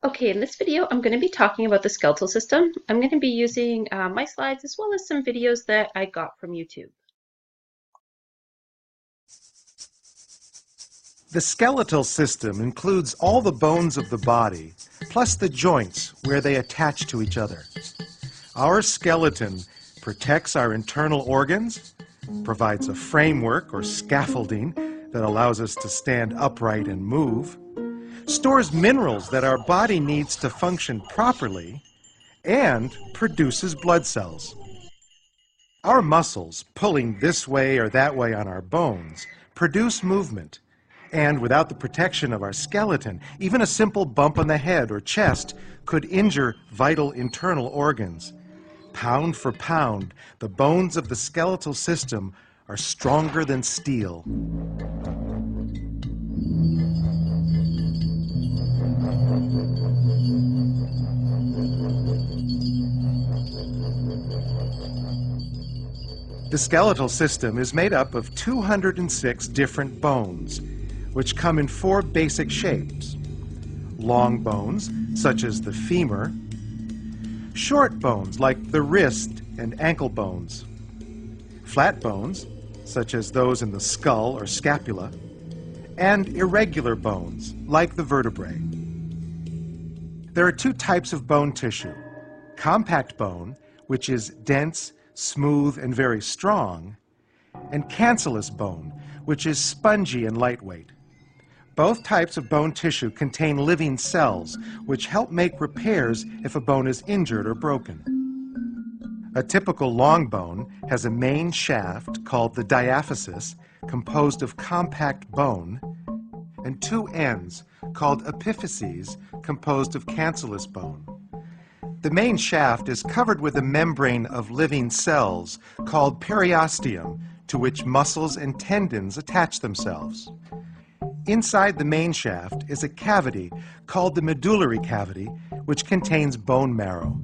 Okay, in this video, I'm going to be talking about the skeletal system. I'm going to be using my slides as well as some videos that I got from YouTube. The skeletal system includes all the bones of the body, plus the joints where they attach to each other. Our skeleton protects our internal organs, provides a framework or scaffolding that allows us to stand upright and move, stores minerals that our body needs to function properly, and produces blood cells. Our muscles, pulling this way or that way on our bones, produce movement. And without the protection of our skeleton, even a simple bump on the head or chest could injure vital internal organs. Pound for pound, the bones of the skeletal system are stronger than steel. The skeletal system is made up of 206 different bones, which come in 4 basic shapes. Long bones, such as the femur. Short bones, like the wrist and ankle bones. Flat bones, such as those in the skull or scapula. And irregular bones, like the vertebrae. There are 2 types of bone tissue. Compact bone, which is dense, smooth, and very strong, and cancellous bone, which is spongy and lightweight. Both types of bone tissue contain living cells, which help make repairs if a bone is injured or broken. A typical long bone has a main shaft called the diaphysis, composed of compact bone, and 2 ends called epiphyses, composed of cancellous bone. The main shaft is covered with a membrane of living cells called periosteum, to which muscles and tendons attach themselves. Inside the main shaft is a cavity called the medullary cavity, which contains bone marrow.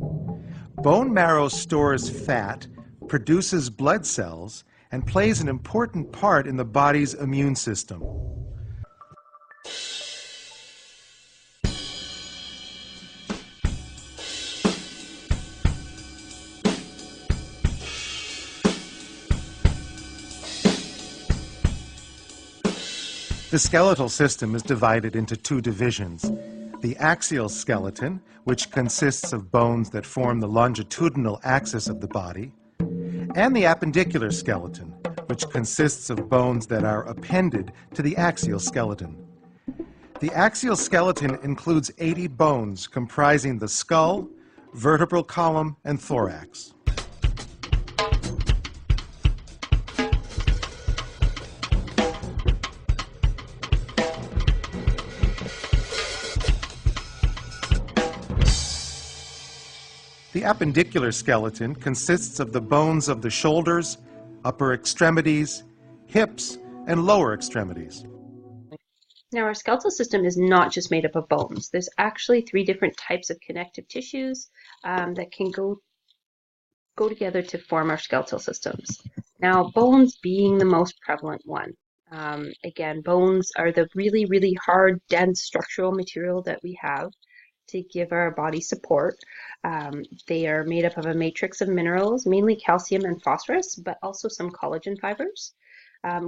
Bone marrow stores fat, produces blood cells, and plays an important part in the body's immune system. The skeletal system is divided into 2 divisions. The axial skeleton, which consists of bones that form the longitudinal axis of the body, and the appendicular skeleton, which consists of bones that are appended to the axial skeleton. The axial skeleton includes 80 bones comprising the skull, vertebral column, and thorax. The appendicular skeleton consists of the bones of the shoulders, upper extremities, hips, and lower extremities. Now, our skeletal system is not just made up of bones. There's actually 3 different types of connective tissues that can go together to form our skeletal systems. Now, bones being the most prevalent one. Again, bones are the really, really hard, dense structural material that we have to give our body support. They are made up of a matrix of minerals, mainly calcium and phosphorus, but also some collagen fibers.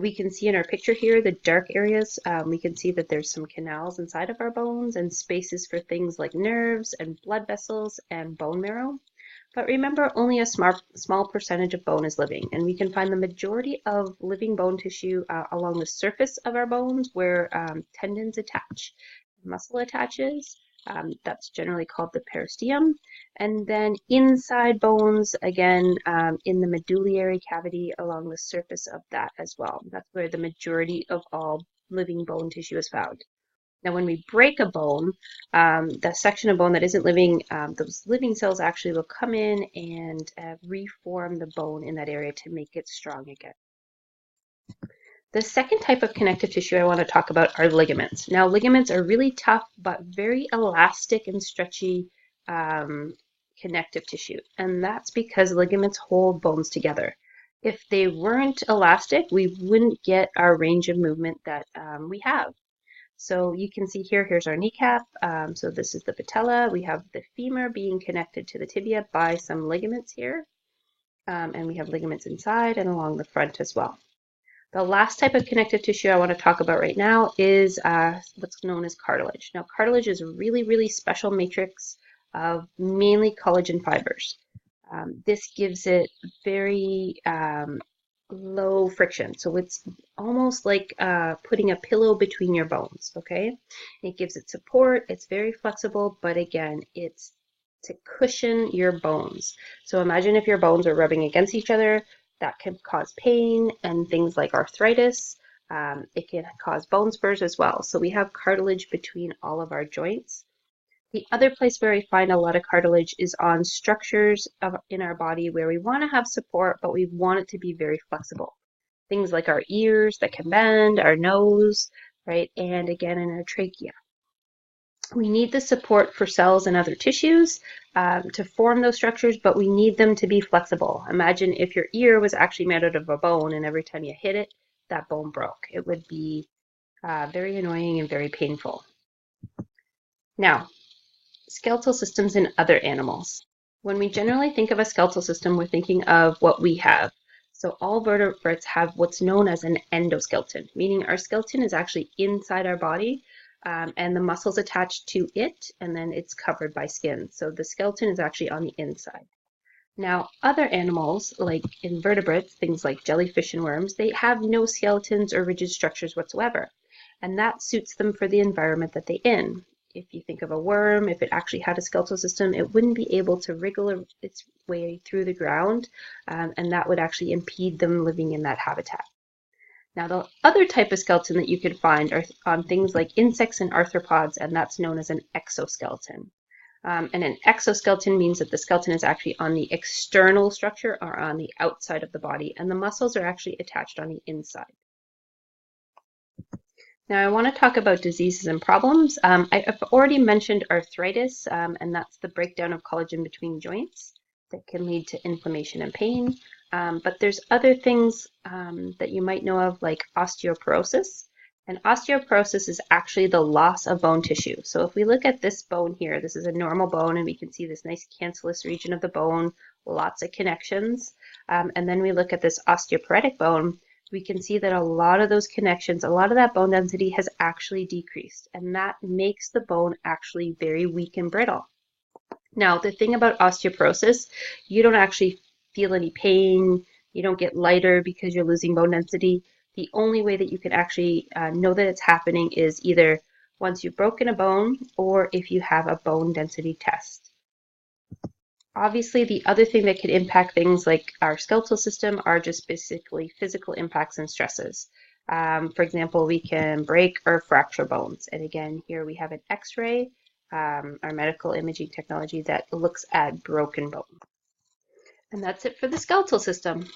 We can see in our picture here, the dark areas, we can see that there's some canals inside of our bones and spaces for things like nerves and blood vessels and bone marrow. But remember, only a small percentage of bone is living, and we can find the majority of living bone tissue along the surface of our bones where tendons attach, muscle attaches. That's generally called the periosteum. And then inside bones, again, in the medullary cavity along the surface of that as well. That's where the majority of all living bone tissue is found. Now, when we break a bone, the section of bone that isn't living, those living cells actually will come in and reform the bone in that area to make it strong again. The second type of connective tissue I want to talk about are ligaments. Now, ligaments are really tough but very elastic and stretchy connective tissue, and that's because ligaments hold bones together. If they weren't elastic, we wouldn't get our range of movement that we have. So you can see here, here's our kneecap. So this is the patella. We have the femur being connected to the tibia by some ligaments here. And we have ligaments inside and along the front as well. The last type of connective tissue I want to talk about right now is what's known as cartilage. Now, cartilage is a really, really special matrix of mainly collagen fibers. This gives it very low friction. So it's almost like putting a pillow between your bones, okay? It gives it support. It's very flexible, but again, it's to cushion your bones. So imagine if your bones are rubbing against each other, that can cause pain and things like arthritis. It can cause bone spurs as well. So we have cartilage between all of our joints. The other place where we find a lot of cartilage is on structures in our body where we want to have support, but we want it to be very flexible. Things like our ears that can bend, our nose, right? And again, in our trachea. We need the support for cells and other tissues to form those structures, but we need them to be flexible. Imagine if your ear was actually made out of a bone and every time you hit it, that bone broke. It would be very annoying and very painful. Now, skeletal systems in other animals. When we generally think of a skeletal system, we're thinking of what we have. So all vertebrates have what's known as an endoskeleton, meaning our skeleton is actually inside our body, and the muscles attached to it, and then it's covered by skin. So the skeleton is actually on the inside. Now, other animals, like invertebrates, things like jellyfish and worms, they have no skeletons or rigid structures whatsoever, and that suits them for the environment that they're in. If you think of a worm, if it actually had a skeletal system, it wouldn't be able to wriggle its way through the ground, and that would actually impede them living in that habitat. Now, the other type of skeleton that you can find are on things like insects and arthropods, and that's known as an exoskeleton. And an exoskeleton means that the skeleton is actually on the external structure or on the outside of the body, and the muscles are actually attached on the inside. Now, I want to talk about diseases and problems. I've already mentioned arthritis, and that's the breakdown of collagen between joints that can lead to inflammation and pain. But there's other things that you might know of, like osteoporosis. And osteoporosis is actually the loss of bone tissue. So if we look at this bone here, this is a normal bone, and we can see this nice cancellous region of the bone, lots of connections. And then we look at this osteoporotic bone, we can see that a lot of those connections, a lot of that bone density has actually decreased, and that makes the bone actually very weak and brittle. Now, the thing about osteoporosis, you don't actually feel any pain, you don't get lighter because you're losing bone density. The only way that you can actually know that it's happening is either once you've broken a bone or if you have a bone density test. Obviously, the other thing that could impact things like our skeletal system are just basically physical impacts and stresses. For example, we can break or fracture bones. And again, here we have an X-ray, our medical imaging technology that looks at broken bones. And that's it for the skeletal system.